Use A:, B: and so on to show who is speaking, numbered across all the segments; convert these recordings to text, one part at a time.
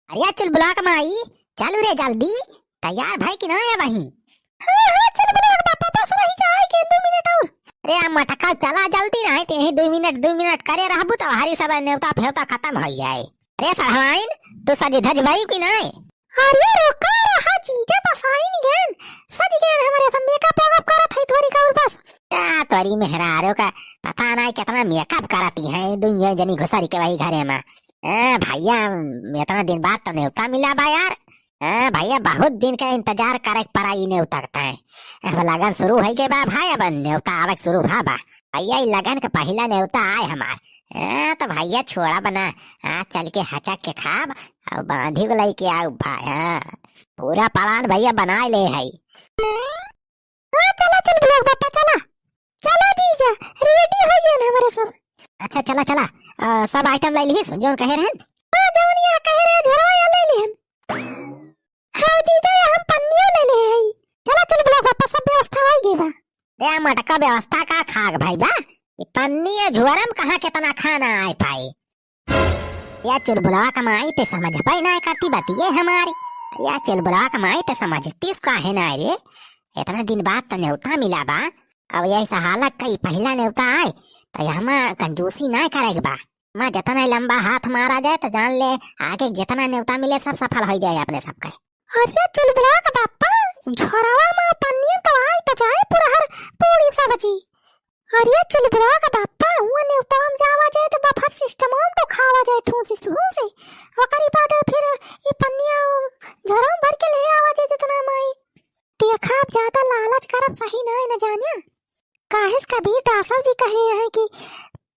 A: अरे चल ब्लॉक में आई, चालू रे जल्दी। तैयार भाई कि ना है भाई? हाँ चल ब्लॉक पापा बस रही जाए के 2 मिनट और। अरे मटका चला जल्दी ना ते 2 मिनट करे रहबू तो हरी सब नेवता फेवता खत्म हो जाए। अरे सरहाइन तू सज धज भाई कि ना? अरे रुका रहा जीजा बस आई नहीं गन सज गन हमारे सब मेकअप वेकअप करत है थोड़ी का और बस। क्या तोरी मेहरारो का पता नहीं कितना मेकअप करती है दुनिया जनी घुसरी के वही घरे में। भैया इतना दिन बाद तो न्योता मिला बा यार। भैया बहुत दिन का इंतजार करे पड़ा ही न्योता है। अब लगन शुरू हो गए बा भाई, अब न्योता आवे शुरू भा बा। भैया लगन का पहला न्योता आए हमार। तो भैया छोड़ा बना चल के हचक के खाब और बांधी को लेके आओ भाई। पूरा प्लान भैया बना ले है। चला चल ब्लॉक पापा चला चला जीजा रेडी हो गए ना हमारे सब। अच्छा चला चला सब आइटम ले लिए जोन कहे रहन। जोन यहां कहे रहे झरवा ले लिहन। हां जीजा हम पन्नियों ले ले आई। चला चल ब्लॉक पापा सब व्यवस्था हो गई बा। रे मटका व्यवस्था का खाग भाई बा, ये पन्नी झुरम कहां कितना खाना आए भाई। या चुलबुला कमाई ते समझ पाई ना करती बात ये हमारी। या चुलबुला कमाई ते समझती इसका है ना रे। इतना दिन बाद तो न्योता मिला बा, अब ऐसा हालत कई पहला न्योता आए तो हम कंजूसी ना करेगा बा। माँ जितना लंबा हाथ मारा जाए तो जान ले आगे जितना न्योता मिले सब सफल हो जाए अपने सबके। अरे चुलबुला का बापा झोरावा माँ पन्नी तो आई तो जाए पूरा हर पूरी सब्जी। अरे चुलबुला का बापा वो न्योता हम जावा जाए तो बफर सिस्टम हम तो खावा जाए ठूसी ठूसी वकरी बाद फिर ये पन्नियां झोरा भर के ले आवा जाए जितना माई। देखा आप ज्यादा लालच करब सही ना है न जानिया। काहेस कबीर दासव जी कहे हैं कि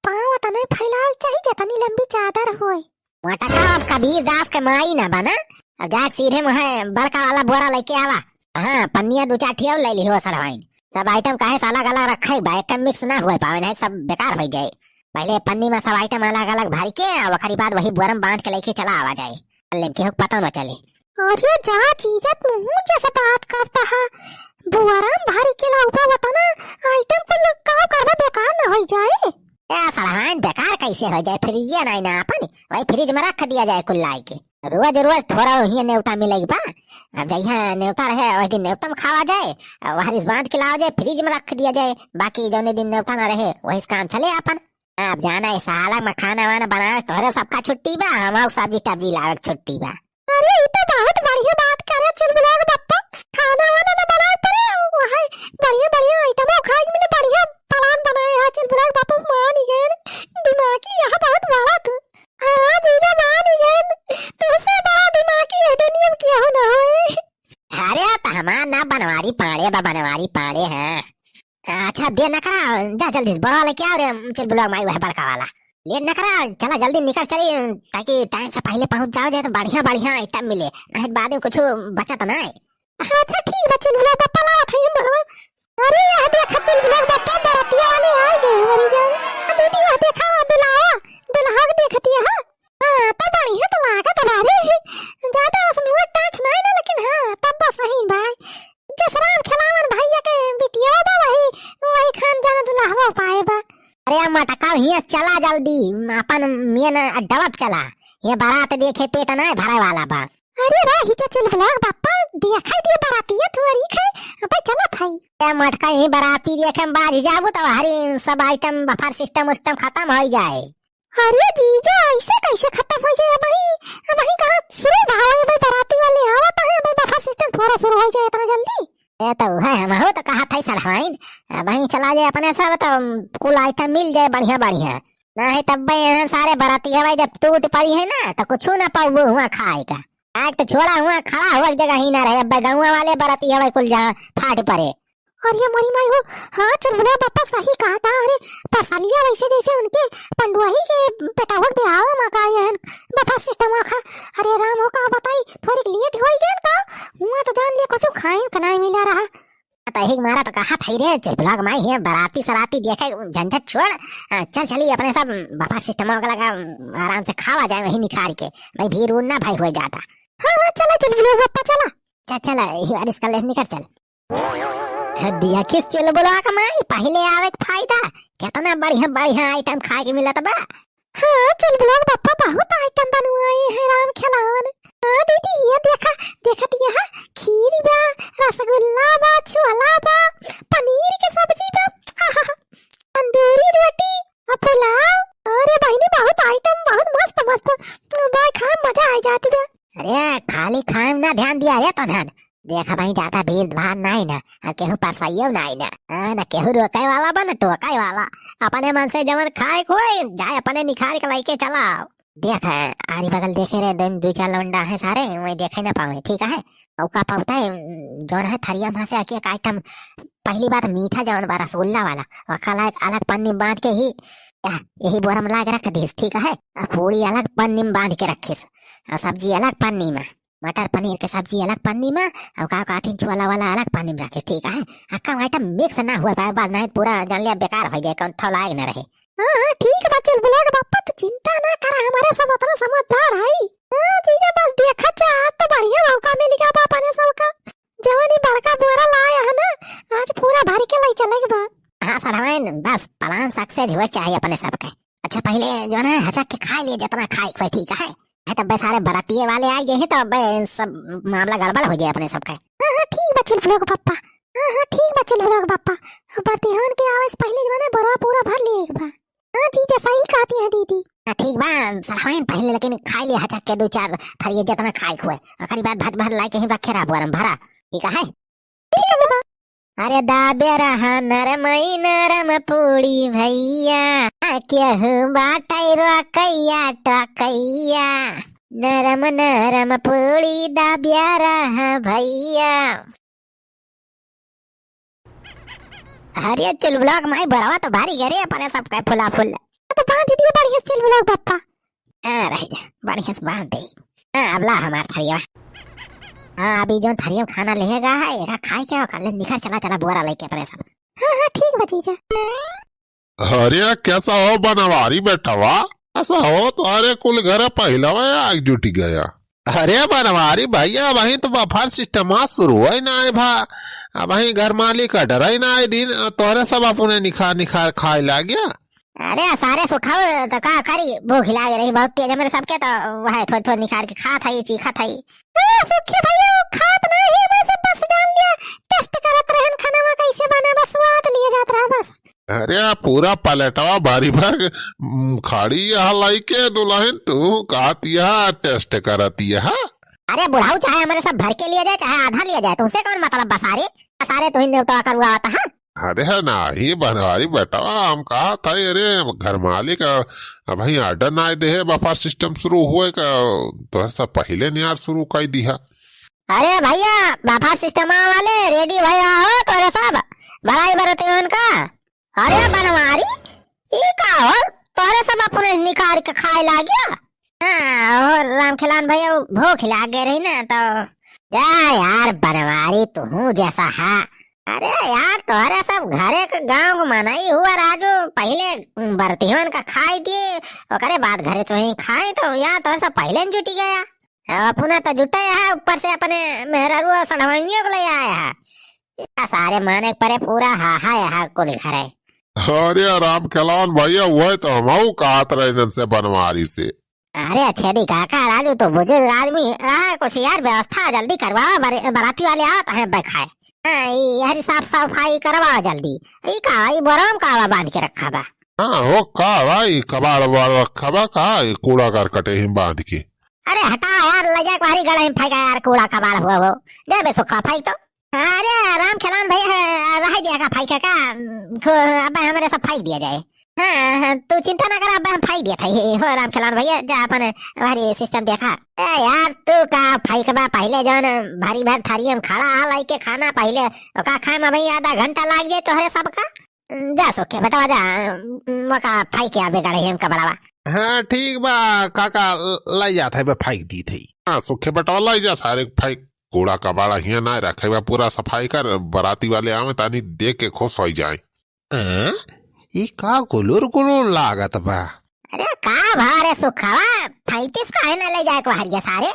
A: पांव तने फैलाव चाहिए जितनी लंबी चादर होए। मटका अब कबीर दास के माई ना बना। अब जा सीधे मुहे बड़का वाला बोरा लेके आवा। हां पन्निया दो चार ठिया ले ली हो सरवाइन। सब आइटम काहे अलग अलग रखे बा, एक मिक्स ना होए पावे नहीं सब बेकार हो जाए। पहले पन्नी में सब आइटम अलग अलग भर के वखरी बाद वही बोरा में बांध के लेके चला आवा जाए, लेके पता न चले। अरे जा चीजत मुंह जैसे बात करता है बुआराम भारी के लाऊपा बताना आइटम को लगा करना बेकार न हो जाए। क्या सलाहन बेकार कैसे हो जाए, फ्रिज नहीं ना अपन वही फ्रिज में रख दिया जाए कुल लाई के। रोज रोज थोड़ा ही न्योता मिलेगी बा। अब जहाँ न्योता रहे वही दिन न्योता में खावा जाए, वही बांध के लावा जाए फ्रिज में रख दिया जाए। बाकी जो दिन न्योता न रहे वही काम चले अपन। अब जाना इस अलग में खाना वाना बनाए तोहरे सबका छुट्टी बा, हमारे सब्जी टब्जी लावे छुट्टी बा। अरे ये तो बहुत बढ़िया बात करे चुलबुला का पप्पा। खाना वाना ना बनाए पड़े वहां बढ़िया बढ़िया आइटम खाए मिले बढ़िया प्लान बनाए है चुलबुला का पप्पा। मान गए दिमागी यहां बहुत बड़ा तू। हां जीजा मान गए तुमसे बड़ा दिमागी है दुनिया में क्या हो ना होए। अरे तो हमार ना बनवारी पाड़े बा बनवारी पाड़े हैं। अच्छा देर न करा जा जल्दी बड़ा लेके आओ रे चुलबुला माई वह बड़का वाला। लेट न करा चला जल्दी निकल चली ताकि टाइम से पहले पहुंच जाओ जाए तो बढ़िया बढ़िया आइटम मिले, नहीं बाद में कुछ बचत ना है। अच्छा ठीक है चुलबुला पापा ला थे हम भरवा। अरे यह देख चुलबुला पापा बरातिया वाले आ गए हमारी जान। दीदी यह देखा दुल्हा दुल्हा को देखती है। हां तो बढ़िया तो लागत हमारे ज्यादा उसमें वो टाट नहीं ना, लेकिन हां तब बस सही भाई जसराम खिलावन भैया के बिटिया बा वही खान जाना दुल्हा हो पाए बा। अरे मटका हिया चला जल्दी अपन मेन डबप चला, ये बारात देखे पेट ना भरे वाला बा। अरे रे हिता चुलबुला पापा देखा दिए बाराती है थोड़ी खाए अब चला भाई। ए मटका ही बाराती देखे बाज जाबू तो हरी सब आइटम बफर सिस्टम उस्टम खत्म हो जाए। अरे जीजा ऐसे कैसे खत्म हो जाए भाई कहां शुरू भाई बाराती वाले आवत है भाई बफर सिस्टम थोड़ा शुरू हो जाए इतना जल्दी। ये तो है हम हो तो कहा था सरहाइन वहीं चला जाए अपने सब तो कुल आइटम मिल जाए बढ़िया बढ़िया। नहीं तब भाई सारे बाराती हवाई जब टूट पड़ी है ना तो कुछ ना पाऊ हुआ खाएगा। आज तो छोड़ा हुआ खड़ा हुआ जगह ही ना रहे। अब गाँव वाले बाराती हवाई कुल जहाँ फाट पड़े। अरे मोरी माई हो हाँ चुलबुला पापा सही कहा था। अरे परसालिया वैसे जैसे उनके पंडुआही के पेटावक भी आवा मका ये बफा सिस्टम खा। अरे राम हो का बताई थोड़ी लेट हो गई का हुआ तो जान ले कुछ खाए का नहीं मिला रहा। तहिक मारा तो कहा था रे चुलबुला का माई है बाराती सराती देखे झंझट छोड़ चल चली अपने सब बफा सिस्टम का लगा आराम से खावा जाए वही निखार के भाई भीड़ उड़ ना भाई हो जाता। हाँ चला चुलबुला पापा चला चला बारिश का ले निकल चल। दिया किस चुलबुला का माई पहले आवे फायदा कितना बढ़िया बढ़िया आइटम खाए के मिला बा। हाँ चुलबुला पापा बहुत आइटम बनवाए हैं राम खिलावन। खाए जाती बा। अरे खाली खाए ना ध्यान दिया रे तो ध्यान देखा भाई ज्यादा भीड़ भाड़ नहीं ना केहू परसाइयो नहीं ना केहू रोके वाला बा न टोकाई वाला अपने मन से जवन खाए खोए जाए अपने निखार के लाइके चलाओ। देख आरी बगल देखे रे दो चार लौंडा है सारे वही देखे ना पावे ठीक है। और का पाता है जौन है थरिया में से आके एक आइटम पहली बात मीठा जौन बा रसगुल्ला वाला और अलग पन्नी में बांध के ही यही बोरा में लाके रख दीस ठीक है। पूरी अलग पन्नी में बांध के रखीस और सब्जी अलग पन्नी में मटर पनीर के सब्जी अलग पन्नी में और काथिन चुवाला वाला अलग पन्नी में रखे ठीक है। अक्का आइटम मिक्स ना हुआ पाए बाद नहीं पूरा जान लिया बेकार हो जाए कौन थलाएग न रहे। हाँ ठीक है चल बुलाएगा बापा तो चिंता ना करा हमारे सब उतना समझदार है। हाँ ठीक है बस देखा चाह तो बढ़िया मौका मिलेगा बापा ने सबका जवानी बड़का बोरा लाया है ना आज पूरा भर के लाई चलेगा बा। हाँ सर हमें बस प्लान सक्सेस हुआ चाहिए अपने सबका। अच्छा पहले जो है हचक के खा लिए जितना खाए ठीक है तब सारे बरातिये वाले आ गए हैं तो अब सब मामला गड़बड़ हो जाए अपने सबका। हाँ ठीक बचुल बुलाओ पापा। हाँ ठीक बचुल बुलाओ पापा बर्तिहन के आवाज पहले जो है बड़ा पूरा भर लिए बा। हाँ ठीक है सही कहती है दीदी। हाँ ठीक बा सरहाइन पहले लेकिन खा लिया हचक के दो चार थरिये जितना खाए हुए अखरी बात भर भर लाके ही रखे रहा बोरम भरा ठीक है। अरे दाबे रहा नरमई नरम पूड़ी भैया केहू बाटाई रकैया टकैया नरम नरम पूड़ी दाबिया रहा भैया। अरे चल ब्लॉक माई बरावा तो भारी गरे अपने सबका फुला फुल तो बांध दिए बढ़िया चल ब्लॉक पापा। हाँ रह जा बढ़िया से बांध दे। हाँ अबला हमार थरिया। हाँ अभी जो थरिया खाना लेगा है एका खाए क्या कल निखर चला चला बोरा लेके अपने सब। हाँ हाँ ठीक भतीजा।
B: अरे कैसा हो बनवारी बैठा हुआ ऐसा हो तुम्हारे कुल घर पहला आग जुटी गया। अरे बनवारी भैया वही तो बफर सिस्टम शुरू है ना है भा वही घर मालिक का डर ना आए दिन तोरे सब अपने निखार निखार खाए ला गया।
A: अरे सारे सुखाओ तो का करी भूख लागे रही बहुत तेज मेरे सबके तो वह थोड़ी थोड़ी निकाल के खा था चीखा था सुखी भैया वो खात नहीं मैं सब बस जान लिया टेस्ट करत रहन खाना में कैसे बना बस स्वाद लिए जात रहा बस।
B: अरे पूरा पलटवा भारी भर खाड़ी हलाई के दुल्हन तू कहतिया टेस्ट करतिया।
A: अरे बुढ़ाऊ चाहे हमारे सब भर के लिए जाए चाहे आधा लिए जाए तुमसे कौन मतलब बसारे सारे तो हिंदू तो करवा आता है।
B: अरे ना ही बनवारी बेटा हम कहा था अरे घर मालिक भाई ऑर्डर ना दे बफर सिस्टम शुरू हुए का तो सब पहले नहीं यार शुरू कर दिया।
A: अरे भैया बफर सिस्टम वाले रेडी भैया हो तो सब बड़ाई बरते उनका। अरे बनवारी ये का हो तोरे सब अपने निकाल के खाए ला गया। हाँ और राम खिलान भैया भूख लागे रही ना तो यार बनवारी तू जैसा है। अरे यार तोहरा सब घरे के गांव को मनाई हुआ राजू पहले बर्तियों का खाई दिए और बाद घरे तो ही खाए तो यार तोहरा सब पहले जुटी गया अपना तो जुटा है ऊपर से अपने मेहरारू सड़वैयों को ले आया है सारे माने परे पूरा हाहा यहाँ कुल घर है।
B: अरे राम खिलान भैया वो तो हम कहत रहे से बनवारी से।
A: अरे अच्छे दी काका राजू तो बुजुर्ग आदमी कुछ यार व्यवस्था जल्दी करवाओ बाराती वाले आओ तो है खाए। यार साफ सफाई करवा जल्दी बोरम कावा बांध के रखा बा।
B: हाँ हो का भाई कबाड़ रखा बा का कूड़ा करकटे ही बांध के।
A: अरे हटा यार ले जा भारी गड़ा में फेंका यार कूड़ा कबाड़ हुआ वो जा बे सुखा फेंक तो। अरे राम खिलान भैया रह दिया का फेंका का अब हमारे सब फेंक दिया जाए। हाँ तू चिंता ना कर अब हम फेंक दिया था हो राम खिलान भैया जा अपन भारी सिस्टम देखा। यार तू का फेंकबा पहले जौन भारी भार थारी में खड़ा लाई के खाना पहले का खाए में भाई आधा घंटा लाग जाए तोहरे सबका जा सोखे बेटा जा मका फेंक के आबे गड़े हम का बड़ावा।
B: हाँ ठीक बा काका लाई जाता है फेंक दी थी। हाँ सुखे बेटा लाई जा सारे फेंक कूड़ा कबाड़ा हिया ना रखे बा पूरा सफाई कर बराती वाले आवे तानी देख के खुश हो जाए। ई का गुलुर गुलुर लागत बा।
A: अरे का भारे सुखावा 35 का है ना ले जाए को हरिया सारे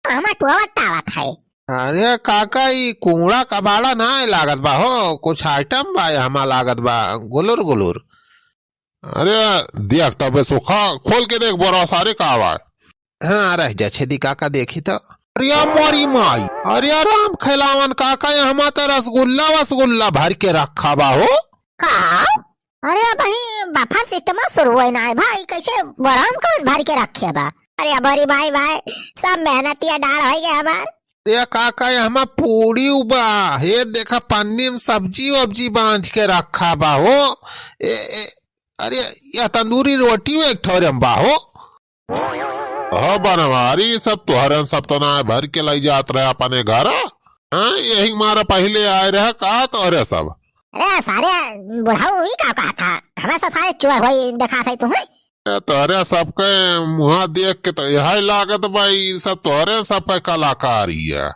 A: हमार टुवटावत है।
B: अरे काका ई कूड़ा कबाड़ा ना लागत बा हो कुछ आइटम बा हमा लागत बा गुलुर गुलुर। अरे देख तबे सुखा खोल के देख बोरा सारे का बा। हाँ रह जा छेदी काका देखी तो। अरे मोरी माई अरे राम खिलावन काका हमा तो रसगुल्ला वसगुल्ला भर के रखा बा हो
A: का। अरे भाई बफर सिस्टम शुरू हुआ ना भाई कैसे बराम कौन भर के रखे बा। अरे बोरी भाई भाई सब मेहनतिया डाल हो गया हमार।
B: ये काका यहाँ पूरी बा, ये देखा पन्नी में सब्जी वब्जी बांध के रखा बा हो। अरे यह तंदूरी रोटी एक ठोरे में बा हो। हाँ बनवारी सब तुहरन सब तो ना भर के लाई जात रहे अपने घर। हाँ यही मारा पहले आए रहा का तो अरे सब।
A: अरे सारे बुढ़ाऊ ही का कहा था हमें सब सारे चुआ हुई देखा था तुम्हें।
B: तोहरे सबके मुहा देख के तो यही लागत भाई सब तोहरे सबके कलाकारी है।